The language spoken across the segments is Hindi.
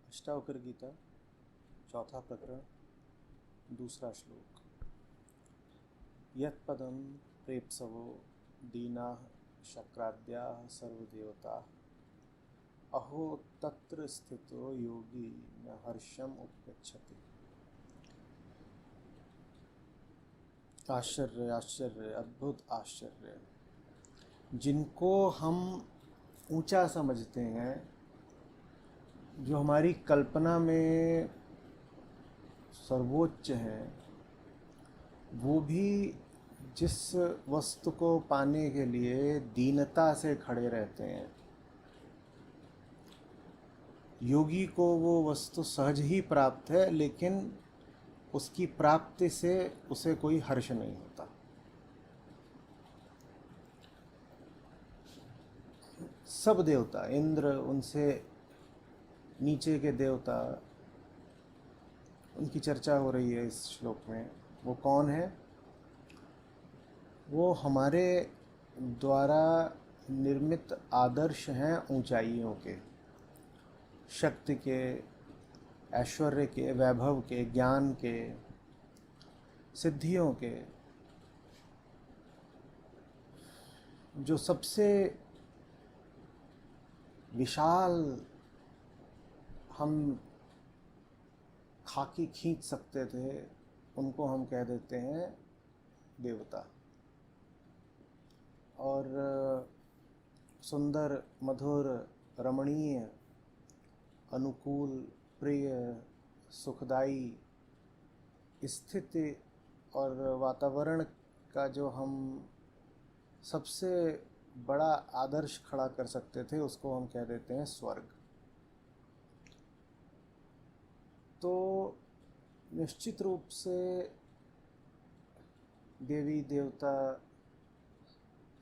अष्टावक्र गीता चौथा प्रकरण दूसरा श्लोक। यत्पदं प्रेप्सवो दीनाः शक्राद्याः सर्वदेवताः अहो तत्र स्थितो योगी न हर्षम उपगच्छति। आश्चर्य आश्चर्य अद्भुत आश्चर्य। जिनको हम ऊंचा समझते हैं, जो हमारी कल्पना में सर्वोच्च हैं, वो भी जिस वस्तु को पाने के लिए दीनता से खड़े रहते हैं, योगी को वो वस्तु सहज ही प्राप्त है, लेकिन उसकी प्राप्ति से उसे कोई हर्ष नहीं होता। सब देवता, इंद्र, उनसे नीचे के देवता, उनकी चर्चा हो रही है इस श्लोक में। वो कौन है? वो हमारे द्वारा निर्मित आदर्श हैं, ऊंचाइयों के, शक्ति के, ऐश्वर्य के, वैभव के, ज्ञान के, सिद्धियों के। जो सबसे विशाल हम खाकी खींच सकते थे, उनको हम कह देते हैं देवता। और सुंदर, मधुर, रमणीय, अनुकूल, प्रिय, सुखदाई स्थिति और वातावरण का जो हम सबसे बड़ा आदर्श खड़ा कर सकते थे, उसको हम कह देते हैं स्वर्ग। तो निश्चित रूप से देवी देवता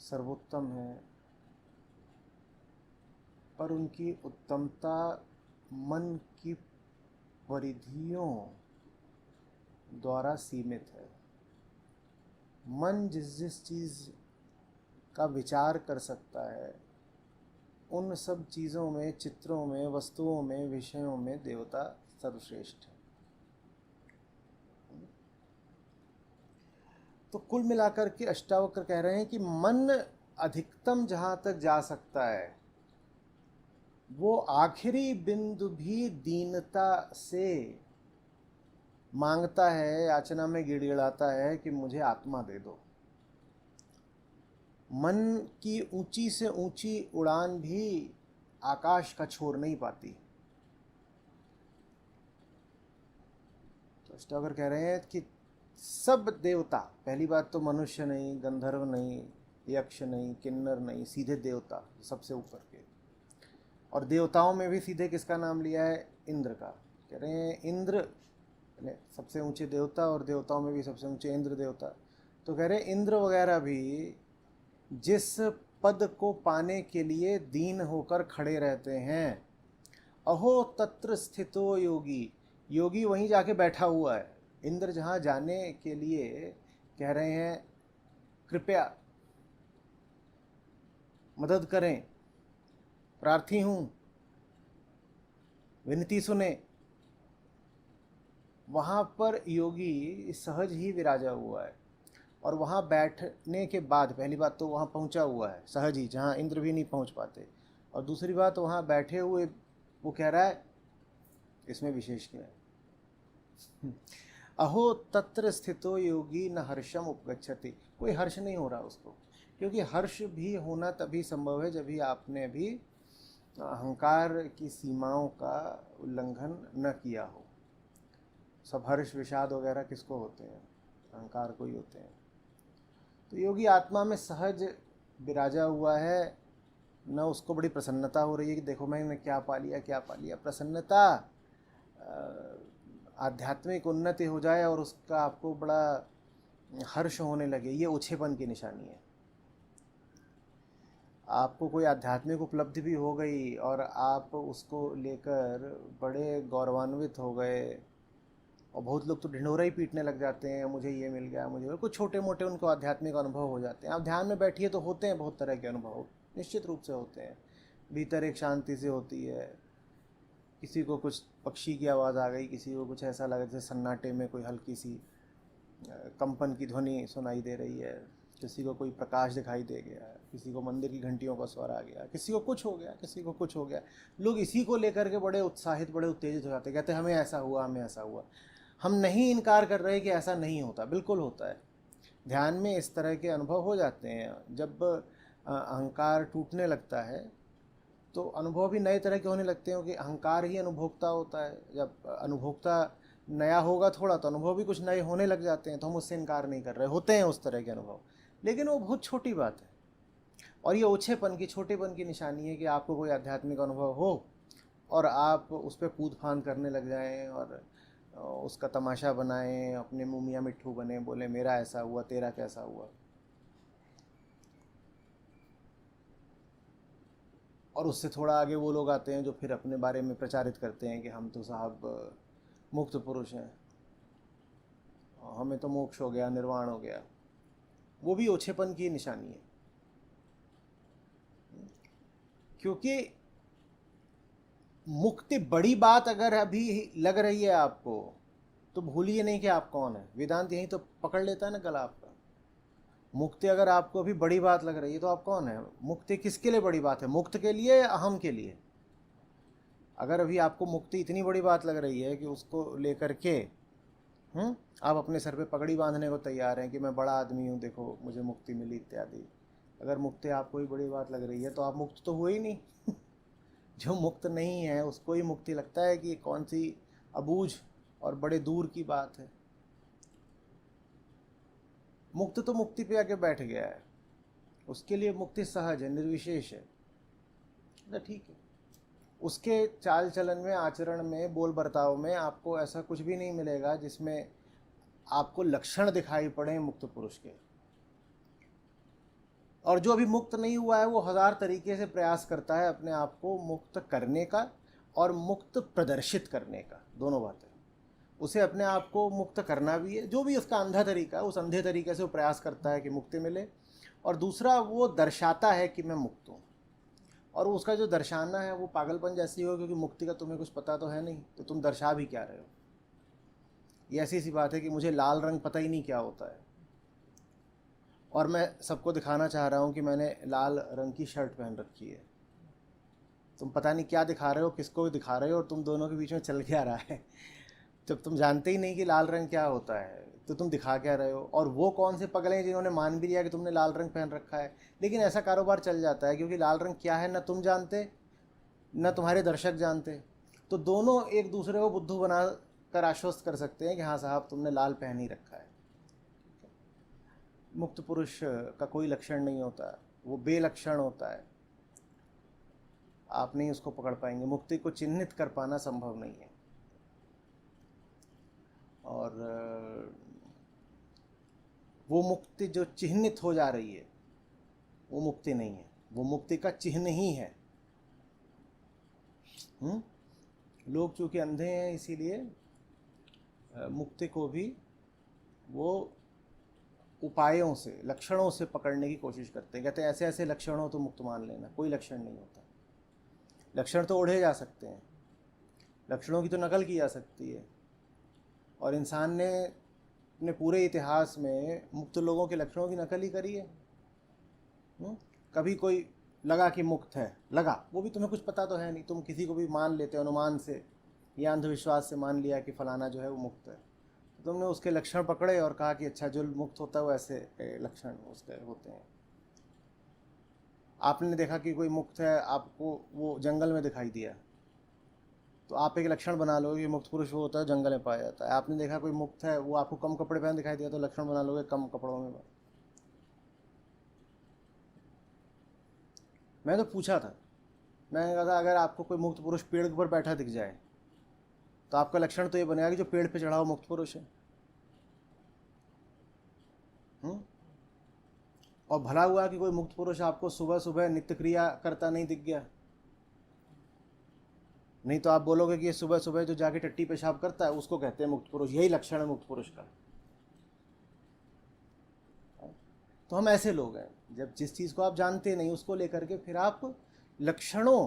सर्वोत्तम है, पर उनकी उत्तमता मन की परिधियों द्वारा सीमित है। मन जिस जिस चीज़ का विचार कर सकता है, उन सब चीज़ों में, चित्रों में, वस्तुओं में, विषयों में देवता सर्वश्रेष्ठ है। तो कुल मिलाकर के अष्टावक्र कह रहे हैं कि मन अधिकतम जहाँ तक जा सकता है, वो आखिरी बिंदु भी दीनता से मांगता है, याचना में गिड़गिड़ाता है कि मुझे आत्मा दे दो। मन की ऊंची से ऊंची उड़ान भी आकाश का छोड़ नहीं पाती। तो अष्टावक्र कह रहे हैं कि सब देवता, पहली बात तो मनुष्य नहीं, गंधर्व नहीं, यक्ष नहीं, किन्नर नहीं, सीधे देवता, सबसे ऊपर के। और देवताओं में भी सीधे किसका नाम लिया है? इंद्र का। कह रहे हैं इंद्र सबसे ऊंचे देवता, और देवताओं में भी सबसे ऊंचे इंद्र देवता। तो कह रहे हैं इंद्र वगैरह भी जिस पद को पाने के लिए दीन होकर खड़े रहते हैं, अहो तत्र स्थितो योगी, योगी वहीं जाके बैठा हुआ है। इंद्र जहाँ जाने के लिए कह रहे हैं कृपया मदद करें, प्रार्थी हूँ, विनती सुने, वहाँ पर योगी सहज ही विराजा हुआ है। और वहाँ बैठने के बाद पहली बात तो वहाँ पहुँचा हुआ है सहज ही, जहाँ इंद्र भी नहीं पहुँच पाते। और दूसरी बात, वहाँ बैठे हुए वो कह रहा है, इसमें विशेष क्या है? अहो तत्र स्थितो योगी न हर्षम उपगच्छति। कोई हर्ष नहीं हो रहा उसको, क्योंकि हर्ष भी होना तभी संभव है जब भी आपने भी अहंकार की सीमाओं का उल्लंघन न किया हो। सब हर्ष विषाद वगैरह किसको होते हैं? अहंकार को ही होते हैं। तो योगी आत्मा में सहज विराजा हुआ है, न उसको बड़ी प्रसन्नता हो रही है कि देखो मैंने क्या पा लिया, क्या पा लिया। प्रसन्नता आध्यात्मिक उन्नति हो जाए और उसका आपको बड़ा हर्ष होने लगे, ये ओछेपन की निशानी है। आपको कोई आध्यात्मिक उपलब्धि भी हो गई और आप उसको लेकर बड़े गौरवान्वित हो गए, और बहुत लोग तो ढिंढोरा ही पीटने लग जाते हैं, मुझे ये मिल गया, मुझे। कुछ छोटे मोटे उनको आध्यात्मिक अनुभव हो जाते हैं। आप ध्यान में बैठिए तो होते हैं बहुत तरह के अनुभव, निश्चित रूप से होते हैं। भीतर एक शांति से होती है, किसी को कुछ पक्षी की आवाज़ आ गई, किसी को कुछ ऐसा लगा जैसे सन्नाटे में कोई हल्की सी कंपन की ध्वनि सुनाई दे रही है, किसी को कोई प्रकाश दिखाई दे गया, किसी को मंदिर की घंटियों का स्वर आ गया, किसी को कुछ हो गया, किसी को कुछ हो गया। लोग इसी को लेकर के बड़े उत्साहित, बड़े उत्तेजित हो जाते, कहते हमें ऐसा हुआ, हमें ऐसा हुआ। हम नहीं इनकार कर रहे कि ऐसा नहीं होता, बिल्कुल होता है। ध्यान में इस तरह के अनुभव हो जाते हैं। जब अहंकार टूटने लगता है तो अनुभव भी नए तरह के होने लगते हैं, क्योंकि अहंकार ही अनुभोक्ता होता है। जब अनुभोक्ता नया होगा थोड़ा तो अनुभव भी कुछ नए होने लग जाते हैं, तो हम उससे इनकार नहीं कर रहे, होते हैं उस तरह के अनुभव, लेकिन वो बहुत छोटी बात है। और ये ओछेपन की, छोटेपन की निशानी है कि आपको कोई आध्यात्मिक अनुभव हो और आप उस पर कूद फांद करने लग जाएं और उसका तमाशा बनाएं, अपने मुँह मियाँ मिट्ठू बने, बोले मेरा ऐसा हुआ, तेरा कैसा हुआ। और उससे थोड़ा आगे वो लोग आते हैं जो फिर अपने बारे में प्रचारित करते हैं कि हम तो साहब मुक्त पुरुष हैं, हमें तो मोक्ष हो गया, निर्वाण हो गया। वो भी ओछेपन की निशानी है, क्योंकि मुक्ति बड़ी बात अगर अभी लग रही है आपको तो भूलिए नहीं कि आप कौन है। वेदांत यही तो पकड़ लेता है ना गला आपका। मुक्ति अगर आपको अभी बड़ी बात लग रही है तो आप कौन है? मुक्ति किसके लिए बड़ी बात है? मुक्त के लिए या अहम के लिए? अगर अभी आपको मुक्ति इतनी बड़ी बात लग रही है कि उसको लेकर के आप अपने सर पे पगड़ी बांधने को तैयार हैं कि मैं बड़ा आदमी हूँ, देखो मुझे मुक्ति मिली इत्यादि। अगर मुक्ति आपको ही बड़ी बात लग रही है तो आप मुक्त तो हुए ही नहीं। जो मुक्त नहीं है उसको ही मुक्ति लगता है कि कौन सी अबूझ और बड़े दूर की बात है। मुक्त तो मुक्ति पे आके बैठ गया है, उसके लिए मुक्ति सहज है, निर्विशेष है, ना ठीक है। उसके चाल चलन में, आचरण में, बोल बर्ताव में आपको ऐसा कुछ भी नहीं मिलेगा जिसमें आपको लक्षण दिखाई पड़े मुक्त पुरुष के। और जो अभी मुक्त नहीं हुआ है वो हजार तरीके से प्रयास करता है अपने आप को मुक्त करने का और मुक्त प्रदर्शित करने का, दोनों बातें। उसे अपने आप को मुक्त करना भी है, जो भी उसका अंधा तरीका है, उस अंधे तरीके से वो प्रयास करता है कि मुक्ति मिले। और दूसरा वो दर्शाता है कि मैं मुक्त हूँ, और उसका जो दर्शाना है वो पागलपन जैसी हो, क्योंकि मुक्ति का तुम्हें कुछ पता तो है नहीं, तो तुम दर्शा भी क्या रहे हो। ये ऐसी सी बात है कि मुझे लाल रंग पता ही नहीं क्या होता है और मैं सबको दिखाना चाह रहा हूँ कि मैंने लाल रंग की शर्ट पहन रखी है। तुम पता नहीं क्या दिखा रहे हो, किसको दिखा रहे हो, और तुम दोनों के बीच में चल क्या रहा है। जब तुम जानते ही नहीं कि लाल रंग क्या होता है तो तुम दिखा क्या रहे हो। और वो कौन से पगले हैं जिन्होंने मान भी लिया कि तुमने लाल रंग पहन रखा है। लेकिन ऐसा कारोबार चल जाता है, क्योंकि लाल रंग क्या है ना तुम जानते न तुम्हारे दर्शक जानते, तो दोनों एक दूसरे को बुद्धू बना कर आश्वस्त कर सकते हैं कि हाँ साहब तुमने लाल पहन ही रखा है। मुक्त पुरुष का कोई लक्षण नहीं होता, वो बेलक्षण होता है, आप नहीं उसको पकड़ पाएंगे। मुक्ति को चिन्हित कर पाना संभव नहीं है। और वो मुक्ति जो चिन्हित हो जा रही है वो मुक्ति नहीं है, वो मुक्ति का चिन्ह ही है। लोग चूंकि अंधे हैं इसीलिए मुक्ति को भी वो उपायों से, लक्षणों से पकड़ने की कोशिश करते हैं। कहते हैं ऐसे ऐसे लक्षण हो तो मुक्त मान लेना। कोई लक्षण नहीं होता। लक्षण तो ओढ़े जा सकते हैं, लक्षणों की तो नकल की जा सकती है। और इंसान ने अपने पूरे इतिहास में मुक्त लोगों के लक्षणों की नकल ही करी है। कभी कोई लगा कि मुक्त है, लगा, वो भी तुम्हें कुछ पता तो है नहीं, तुम किसी को भी मान लेते हो अनुमान से या अंधविश्वास से मान लिया कि फलाना जो है वो मुक्त है। तो तुमने उसके लक्षण पकड़े और कहा कि अच्छा जो मुक्त होता है वो ऐसे लक्षण उसके होते हैं। आपने देखा कि कोई मुक्त है, आपको वो जंगल में दिखाई दिया, तो आप एक लक्षण बना लोगे कि मुक्त पुरुष वो होता है जंगल में पाया जाता है। आपने देखा कोई मुक्त है, वो आपको कम कपड़े पहन दिखाई दिया, तो लक्षण बना लोगे कम कपड़ों में। मैं तो पूछा था, मैंने कहा था अगर आपको कोई मुक्त पुरुष पेड़ के ऊपर बैठा दिख जाए तो आपका लक्षण तो ये बनेगा कि जो पेड़ पे चढ़ा हुआ मुक्त पुरुष है। और भला हुआ कि कोई मुक्त पुरुष आपको सुबह सुबह नित्य क्रिया करता नहीं दिख गया, नहीं तो आप बोलोगे कि ये सुबह सुबह जो जाके टट्टी पेशाब करता है उसको कहते हैं मुक्त पुरुष, यही लक्षण है मुक्त पुरुष का। तो हम ऐसे लोग हैं, जब जिस चीज़ को आप जानते नहीं उसको लेकर के फिर आप लक्षणों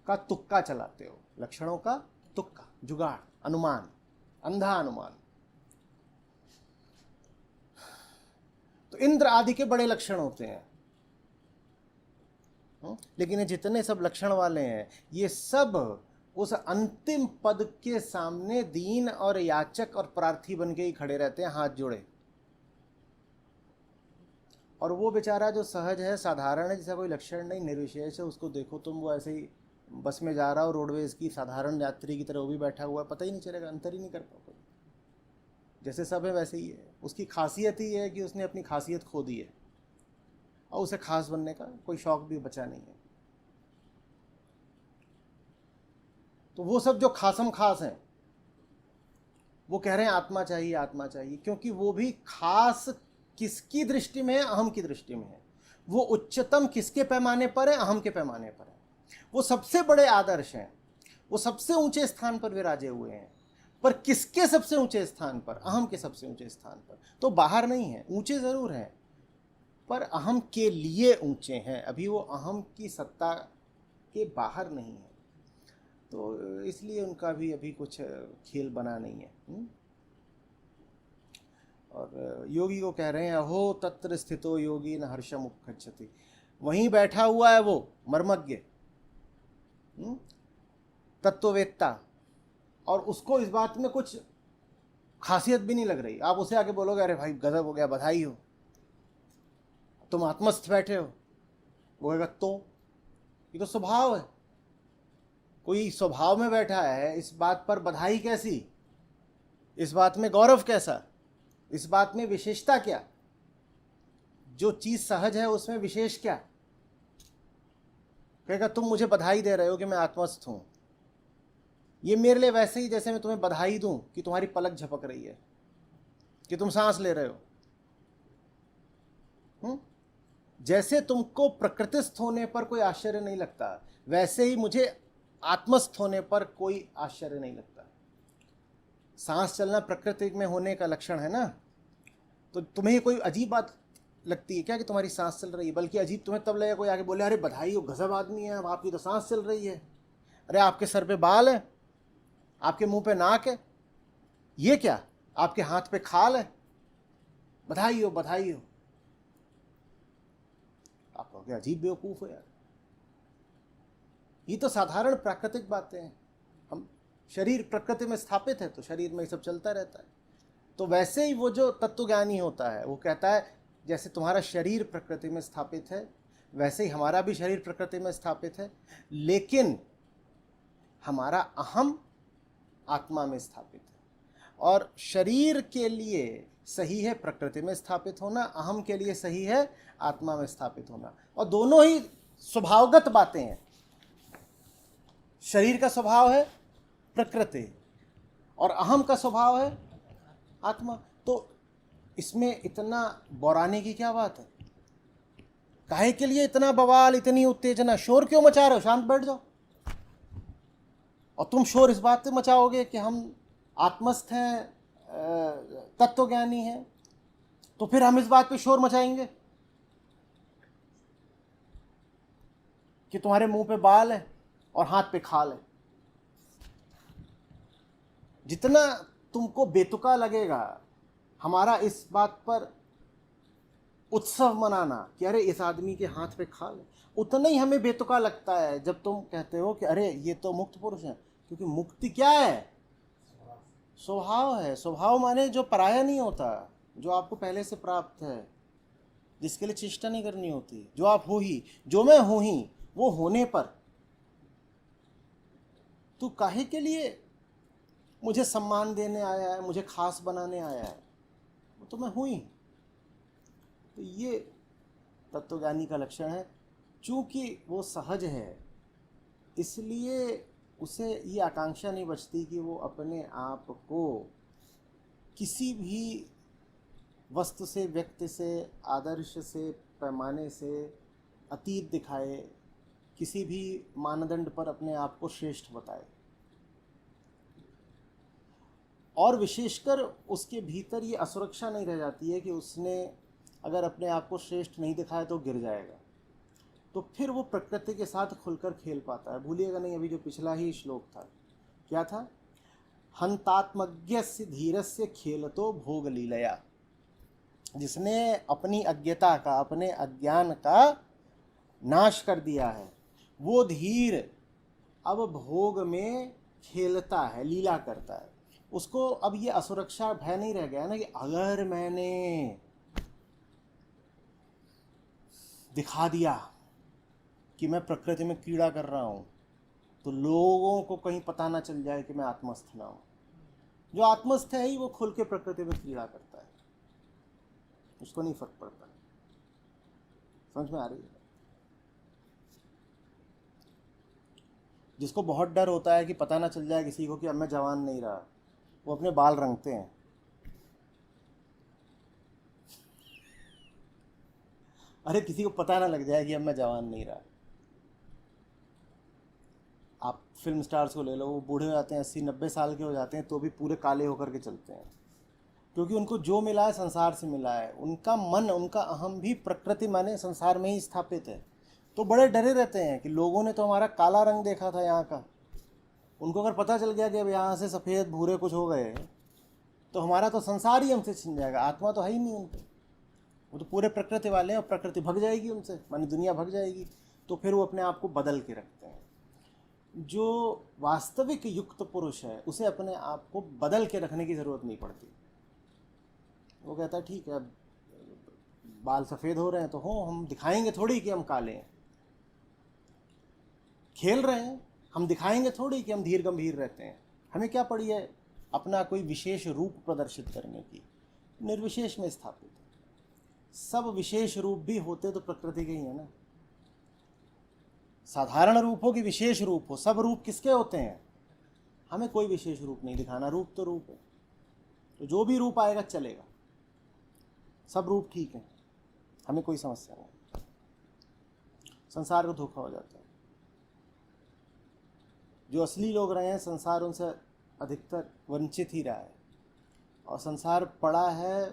का तुक्का चलाते हो, लक्षणों का तुक्का, जुगाड़, अनुमान, अंधा अनुमान। तो इंद्र आदि के बड़े लक्षण होते हैं, लेकिन ये जितने सब लक्षण वाले हैं ये सब उस अंतिम पद के सामने दीन और याचक और प्रार्थी बन के ही खड़े रहते हैं, हाथ जोड़े। और वो बेचारा जो सहज है, साधारण है, जिसका कोई लक्षण नहीं, निर्विशेष है, उसको देखो तुम, वो ऐसे ही बस में जा रहा हो रोडवेज की साधारण यात्री की तरह वो भी बैठा हुआ है, पता ही नहीं चलेगा, अंतर ही नहीं कर पाओगे। जैसे सब है वैसे ही है। उसकी खासियत ही है कि उसने अपनी खासियत खो दी है और उसे खास बनने का कोई शौक भी बचा नहीं है। तो वो सब जो खासम खास हैं वो कह रहे हैं आत्मा चाहिए, आत्मा चाहिए, क्योंकि वो भी खास किसकी दृष्टि में है? अहम की दृष्टि में है। वो उच्चतम किसके पैमाने पर है? अहम के पैमाने पर है। वो सबसे बड़े आदर्श हैं, वो सबसे ऊंचे स्थान पर विराजे हुए हैं, पर किसके सबसे ऊंचे स्थान पर? अहम के सबसे ऊंचे स्थान पर। तो बाहर नहीं है, ऊंचे जरूर हैं पर अहम के लिए ऊंचे हैं, अभी वो अहम की सत्ता के बाहर नहीं है। तो इसलिए उनका भी अभी कुछ खेल बना नहीं है। और योगी को कह रहे हैं अहो तत्र स्थितो योगी न हर्षम उपगच्छति, वहीं बैठा हुआ है वो मर्मज्ञ तत्ववेत्ता, और उसको इस बात में कुछ खासियत भी नहीं लग रही। आप उसे आके बोलोगे अरे भाई गजब हो गया, बधाई हो, तुम आत्मस्थ बैठे हो, वो कहेगा तो ये तो स्वभाव है। कोई स्वभाव में बैठा है, इस बात पर बधाई कैसी, इस बात में गौरव कैसा, इस बात में विशेषता क्या? जो चीज सहज है उसमें विशेष क्या? कहेगा तुम मुझे बधाई दे रहे हो कि मैं आत्मस्थ हूं, ये मेरे लिए वैसे ही जैसे मैं तुम्हें बधाई दूं कि तुम्हारी पलक झपक रही है, कि तुम सांस ले रहे हो। जैसे तुमको प्रकृतिस्थ होने पर कोई आश्चर्य नहीं लगता, वैसे ही मुझे आत्मस्थ होने पर कोई आश्चर्य नहीं लगता। सांस चलना प्रकृति में होने का लक्षण है ना, तो तुम्हें कोई अजीब बात लगती है क्या कि तुम्हारी सांस चल रही है? बल्कि अजीब तुम्हें तब लगेगा कोई आके बोले अरे बधाई हो, गजब आदमी है, अब आपकी तो सांस चल रही है। अरे आपके सर पे बाल है, आपके मुंह पे नाक है, ये क्या, आपके हाथ पे खाल है, बधाई हो, बधाई हो। आप कहोगे अजीब बेवकूफ हो यार, ये तो साधारण प्राकृतिक बातें हैं। हम शरीर प्रकृति में स्थापित है तो शरीर में ये सब चलता रहता है। तो वैसे ही वो जो तत्वज्ञानी होता है वो कहता है जैसे तुम्हारा शरीर प्रकृति में स्थापित है वैसे ही हमारा भी शरीर प्रकृति में स्थापित है, लेकिन हमारा अहम आत्मा में स्थापित है। और शरीर के लिए सही है प्रकृति में स्थापित होना, अहम के लिए सही है आत्मा में स्थापित होना। और दोनों ही स्वभावगत बातें हैं। शरीर का स्वभाव है प्रकृति और अहम का स्वभाव है आत्मा। तो इसमें इतना बौराने की क्या बात है? काहे के लिए इतना बवाल, इतनी उत्तेजना, शोर क्यों मचा रहे हो? शांत बैठ जाओ। और तुम शोर इस बात से मचाओगे कि हम आत्मस्थ हैं, तत्वज्ञानी हैं, तो फिर हम इस बात पे शोर मचाएंगे कि तुम्हारे मुंह पे बाल है और हाथ पे खाल है। जितना तुमको बेतुका लगेगा हमारा इस बात पर उत्सव मनाना कि अरे इस आदमी के हाथ पे खाल है, उतना ही हमें बेतुका लगता है जब तुम कहते हो कि अरे ये तो मुक्त पुरुष है। क्योंकि मुक्ति क्या है? स्वभाव है। स्वभाव माने जो पराया नहीं होता, जो आपको पहले से प्राप्त है, जिसके लिए चेष्टा नहीं करनी होती, जो आप हो ही, जो मैं हूं ही, वो होने पर तू काहे के लिए मुझे सम्मान देने आया है, मुझे खास बनाने आया है? वो तो मैं हूं ही। तो ये तत्वज्ञानी का लक्षण है। चूंकि वो सहज है इसलिए उसे ये आकांक्षा नहीं बचती कि वो अपने आप को किसी भी वस्तु से, व्यक्ति से, आदर्श से, पैमाने से अतीत दिखाए, किसी भी मानदंड पर अपने आप को श्रेष्ठ बताए। और विशेषकर उसके भीतर ये असुरक्षा नहीं रह जाती है कि उसने अगर अपने आप को श्रेष्ठ नहीं दिखाया तो गिर जाएगा। तो फिर वो प्रकृति के साथ खुलकर खेल पाता है। भूलिएगा नहीं, अभी जो पिछला ही श्लोक था, क्या था? हंतात्मज्ञस्य धीरस्य खेलतो भोग लीलया। जिसने अपनी अज्ञता का, अपने अज्ञान का नाश कर दिया है, वो धीर अब भोग में खेलता है, लीला करता है। उसको अब ये असुरक्षा भय नहीं रह गया ना कि अगर मैंने दिखा दिया कि मैं प्रकृति में कीड़ा कर रहा हूं तो लोगों को कहीं पता ना चल जाए कि मैं आत्मस्थ ना हूं। जो आत्मस्थ है ही वो खुल के प्रकृति में कीड़ा करता है, उसको नहीं फर्क पड़ता। समझ में आ रही है? जिसको बहुत डर होता है कि पता ना चल जाए किसी को कि अब मैं जवान नहीं रहा, वो अपने बाल रंगते हैं। अरे किसी को पता ना लग जाए कि अब मैं जवान नहीं रहा। आप फिल्म स्टार्स को ले लो, वो बूढ़े हो जाते हैं, 80-90 साल के हो जाते हैं, तो भी पूरे काले होकर के चलते हैं, क्योंकि उनको जो मिला है संसार से मिला है। उनका मन, उनका अहम भी प्रकृति माने संसार में ही स्थापित है। तो बड़े डरे रहते हैं कि लोगों ने तो हमारा काला रंग देखा था यहाँ का, उनको अगर पता चल गया कि अब यहाँ से सफ़ेद भूरे कुछ हो गए तो हमारा तो संसार ही हमसे छिन जाएगा। आत्मा तो है ही नहीं उनके, वो तो पूरे प्रकृति वाले हैं और प्रकृति भग जाएगी उनसे, मानी दुनिया भग जाएगी। तो फिर वो अपने आप को बदल के रखते हैं। जो वास्तविक युक्त पुरुष है उसे अपने आप को बदल के रखने की ज़रूरत नहीं पड़ती। वो कहता है ठीक है, अब बाल सफ़ेद हो रहे हैं तो हो, हम दिखाएंगे थोड़ी कि हम काले हैं। खेल रहे हैं, हम दिखाएंगे थोड़ी कि हम धीर गंभीर रहते हैं। हमें क्या पड़ी है अपना कोई विशेष रूप प्रदर्शित करने की? निर्विशेष में स्थापित है। सब विशेष रूप भी होते तो प्रकृति के ही है ना। साधारण रूप हो कि विशेष रूप हो, सब रूप किसके होते हैं? हमें कोई विशेष रूप नहीं दिखाना, रूप तो रूप है। तो जो भी रूप आएगा चलेगा, सब रूप ठीक है, हमें कोई समस्या नहीं। संसार को धोखा हो जाता है। जो असली लोग रहे हैं, संसार उनसे अधिकतर वंचित ही रहा है, और संसार पड़ा है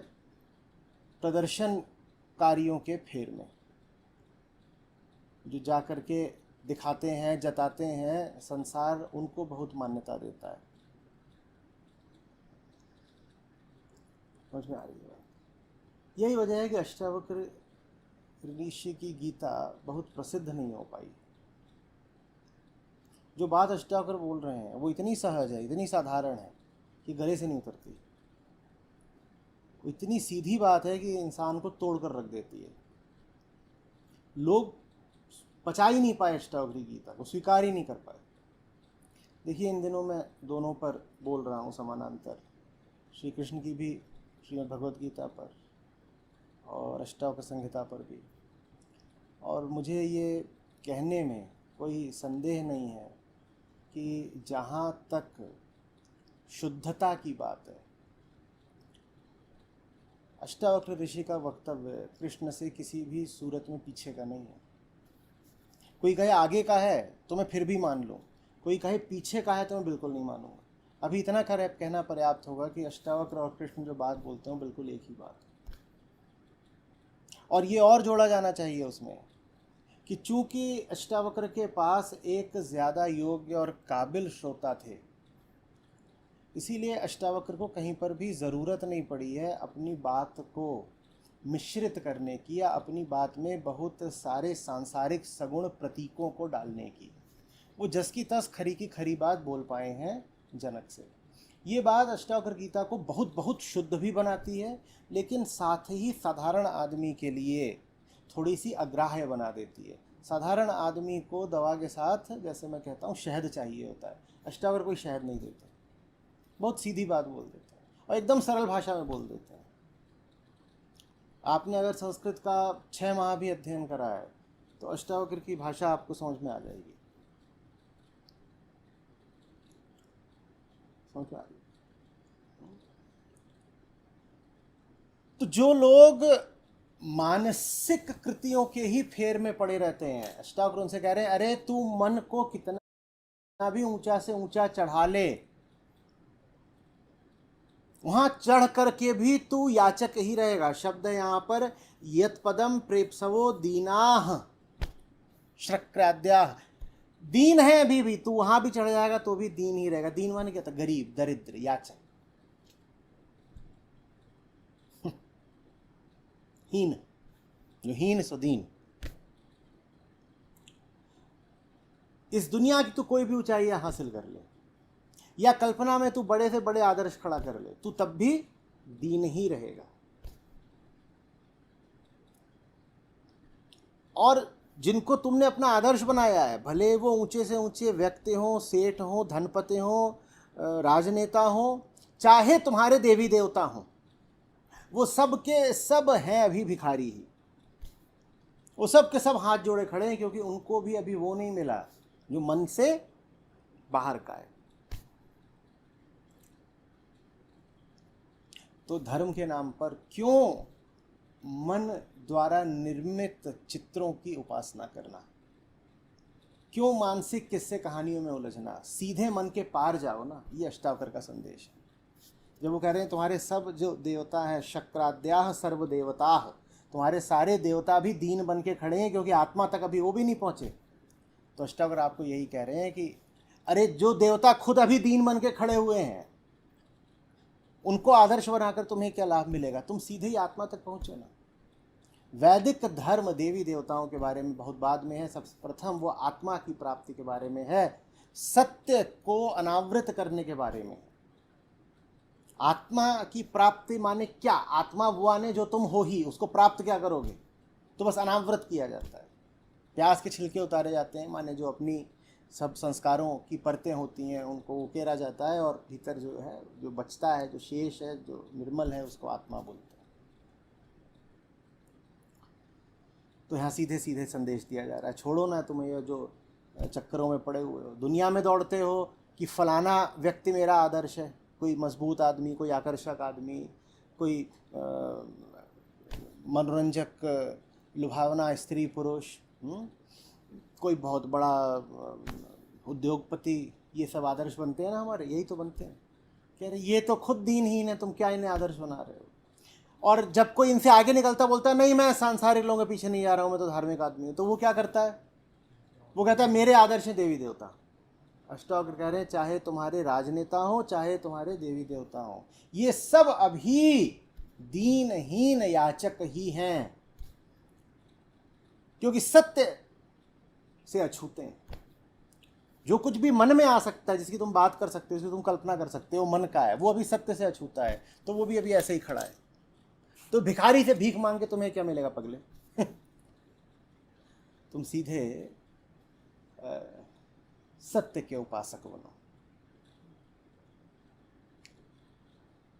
प्रदर्शनकारियों के फेर में, जो जा कर के दिखाते हैं, जताते हैं। संसार उनको बहुत मान्यता देता है। समझ में आ रही है? यही वजह है कि अष्टावक्र ऋषि की गीता बहुत प्रसिद्ध नहीं हो पाई। जो बात अष्टावक्र बोल रहे हैं वो इतनी सहज है, इतनी साधारण है कि गले से नहीं उतरती। वो इतनी सीधी बात है कि इंसान को तोड़ कर रख देती है। लोग पचा ही नहीं पाए अष्टावक्र गीता को, स्वीकार ही नहीं कर पाए। देखिए, इन दिनों मैं दोनों पर बोल रहा हूँ समानांतर, श्री कृष्ण की भी श्रीमद् भगवद गीता पर और अष्टावक्र संहिता पर भी। और मुझे ये कहने में कोई संदेह नहीं है कि जहाँ तक शुद्धता की बात है, अष्टावक्र ऋषि का वक्तव्य कृष्ण से किसी भी सूरत में पीछे का नहीं है। कोई कहे आगे का है तो मैं फिर भी मान लूँ, कोई कहे पीछे का है तो मैं बिल्कुल नहीं मानूंगा। अभी इतना कहना पर्याप्त होगा कि अष्टावक्र और कृष्ण जो बात बोलते हैं बिल्कुल एक ही बात है। और ये और जोड़ा जाना चाहिए उसमें कि चूंकि अष्टावक्र के पास एक ज़्यादा योग्य और काबिल श्रोता थे, इसीलिए अष्टावक्र को कहीं पर भी ज़रूरत नहीं पड़ी है अपनी बात को मिश्रित करने की या अपनी बात में बहुत सारे सांसारिक सगुण प्रतीकों को डालने की। वो जस की तस खरी की खरी बात बोल पाए हैं जनक से। ये बात अष्टावक्र गीता को बहुत बहुत शुद्ध भी बनाती है, लेकिन साथ ही साधारण आदमी के लिए थोड़ी सी अग्राह्य बना देती है। साधारण आदमी को दवा के साथ, जैसे मैं कहता हूँ, शहद चाहिए होता है। अष्टावक्र कोई शहद नहीं देते, बहुत सीधी बात बोल देते हैं और एकदम सरल भाषा में बोल देते हैं। आपने अगर संस्कृत का 6 माह भी अध्ययन करा है तो अष्टावक्र की भाषा आपको समझ में आ जाएगी। समझ में आ रही? तो जो लोग मानसिक कृतियों के ही फेर में पड़े रहते हैं, अष्टावक्र उनसे कह रहे हैं, अरे तू मन को कितना भी ऊंचा से ऊंचा चढ़ा ले, वहां चढ़ करके भी तू याचक ही रहेगा। शब्द है यहां पर यत पदम प्रेप्सवो दीनाह। शक्राद्या, दीन है अभी भी, तू वहां भी चढ़ जाएगा तो भी दीन ही रहेगा। दीन माने क्या था? गरीब, दरिद्र, याचक, हीन, जो हीन सो दीन। इस दुनिया की तू कोई भी ऊंचाइयां हासिल कर ले, या कल्पना में तू बड़े से बड़े आदर्श खड़ा कर ले, तू तब भी दीन ही रहेगा। और जिनको तुमने अपना आदर्श बनाया है, भले वो ऊंचे से ऊंचे व्यक्ति हों, सेठ हों, धनपति हों, राजनेता हों, चाहे तुम्हारे देवी देवता हों, वो सब के सब हैं अभी भिखारी ही। वो सब के सब हाथ जोड़े खड़े हैं, क्योंकि उनको भी अभी वो नहीं मिला जो मन से बाहर का है। तो धर्म के नाम पर क्यों मन द्वारा निर्मित चित्रों की उपासना करना? क्यों मानसिक किस्से कहानियों में उलझना? सीधे मन के पार जाओ ना। ये अष्टावक्र का संदेश है। जब वो कह रहे हैं तुम्हारे सब जो देवता हैं, शक्राद्याः सर्व देवताः, तुम्हारे सारे देवता भी दीन बन के खड़े हैं, क्योंकि आत्मा तक अभी वो भी नहीं पहुंचे। तो अष्टावक्र आपको यही कह रहे हैं कि अरे जो देवता खुद अभी दीन बन के खड़े हुए हैं, उनको आदर्श बनाकर तुम्हें क्या लाभ मिलेगा? तुम सीधे ही आत्मा तक पहुंचो ना। वैदिक धर्म देवी देवताओं के बारे में बहुत बाद में है, सबसे प्रथम वो आत्मा की प्राप्ति के बारे में है, सत्य को अनावृत करने के बारे में। आत्मा की प्राप्ति माने क्या? आत्मा वो आने जो तुम हो ही, उसको प्राप्त क्या करोगे? तो बस अनावृत किया जाता है, प्याज के छिलके उतारे जाते हैं, माने जो अपनी सब संस्कारों की परतें होती हैं उनको उकेरा जाता है, और भीतर जो है, जो बचता है, जो शेष है, जो निर्मल है, उसको आत्मा बोलते हैं। तो यहाँ सीधे सीधे संदेश दिया जा रहा है, छोड़ो ना तुम ये जो चक्करों में पड़े हुए हो, दुनिया में दौड़ते हो कि फलाना व्यक्ति मेरा आदर्श है, कोई मजबूत आदमी, कोई आकर्षक आदमी, कोई मनोरंजक लुभावना स्त्री पुरुष, कोई बहुत बड़ा उद्योगपति, ये सब आदर्श बनते हैं ना हमारे, यही तो बनते हैं। कह रहे ये तो खुद दीनहीन है, तुम क्या इन्हें आदर्श बना रहे हो? और जब कोई इनसे आगे निकलता बोलता है नहीं मैं सांसारिक लोगों के पीछे नहीं जा रहा हूँ, मैं तो धार्मिक आदमी हूँ, तो वो क्या करता है? वो कहता है मेरे आदर्श हैं देवी देवता। अष्टावक्र कह रहे हैं चाहे तुम्हारे राजनेता हो, चाहे तुम्हारे देवी देवता हो, ये सब अभी दीनहीन याचक ही हैं, क्योंकि सत्य से अछूते हैं। जो कुछ भी मन में आ सकता है, जिसकी तुम बात कर सकते हो, जिसकी तुम कल्पना कर सकते हो, मन का है, वो अभी सत्य से अछूता है, तो वो भी अभी ऐसे ही खड़ा है। तो भिखारी से भीख मांग के तुम्हें क्या मिलेगा पगले? तुम सीधे सत्य के उपासक बनो।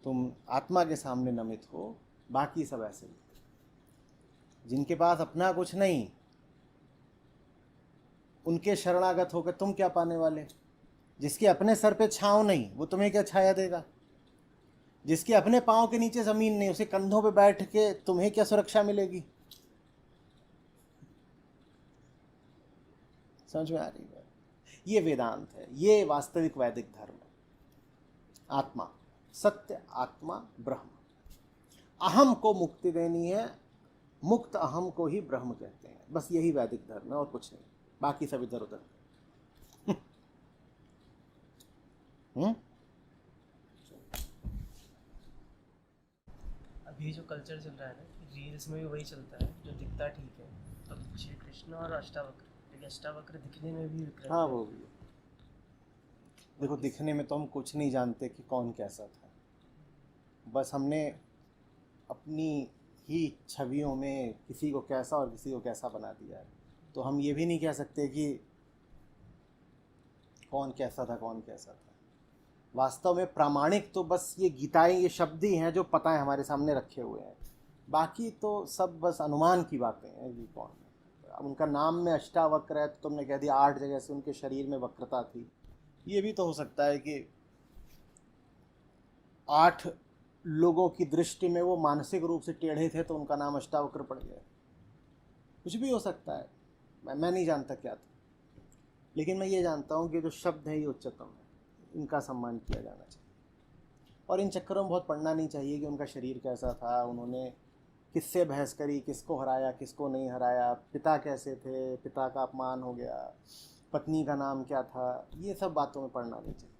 तुम आत्मा के सामने नमित हो, बाकी सब ऐसे ही। जिनके पास अपना कुछ नहीं, उनके शरणागत होकर तुम क्या पाने वाले? जिसके अपने सर पे छांव नहीं, वो तुम्हें क्या छाया देगा? जिसके अपने पांव के नीचे जमीन नहीं, उसे कंधों पे बैठ के तुम्हें क्या सुरक्षा मिलेगी? समझ में आ रही है? ये वेदांत है, ये वास्तविक वैदिक धर्म है। आत्मा सत्य, आत्मा ब्रह्म। अहम को मुक्ति देनी है, मुक्त अहम को ही ब्रह्म कहते हैं। बस यही वैदिक धर्म है और कुछ नहीं, बाकी सब इधर उधर। अभी जो कल्चर चल रहा है ना, रील्स में भी वही चलता है, जो दिखता ठीक है। तो श्री कृष्ण और अष्टावक्र, लेकिन अष्टावक्र दिखने में भी विकृत हाँ है। वो भी। देखो दिखने में तो हम कुछ नहीं जानते कि कौन कैसा था, बस हमने अपनी ही छवियों में किसी को कैसा और किसी को कैसा बना दिया है। तो हम ये भी नहीं कह सकते कि कौन कैसा था, कौन कैसा था। वास्तव में प्रामाणिक तो बस ये गीताएं, ये शब्द ही हैं जो पता है हमारे सामने रखे हुए हैं, बाकी तो सब बस अनुमान की बातें हैं कि कौन है। अब उनका नाम में अष्टावक्र है तो तुमने कह दिया 8 जगह से उनके शरीर में वक्रता थी। ये भी तो हो सकता है कि 8 लोगों की दृष्टि में वो मानसिक रूप से टेढ़े थे तो उनका नाम अष्टावक्र पड़ गया। कुछ भी हो सकता है, मैं नहीं जानता क्या था, लेकिन मैं ये जानता हूँ कि जो शब्द है ये उच्चतम है, इनका सम्मान किया जाना चाहिए। और इन चक्करों में बहुत पढ़ना नहीं चाहिए कि उनका शरीर कैसा था, उन्होंने किससे बहस करी, किसको हराया किसको नहीं हराया, पिता कैसे थे, पिता का अपमान हो गया, पत्नी का नाम क्या था, ये सब बातों में पढ़ना नहीं चाहिए।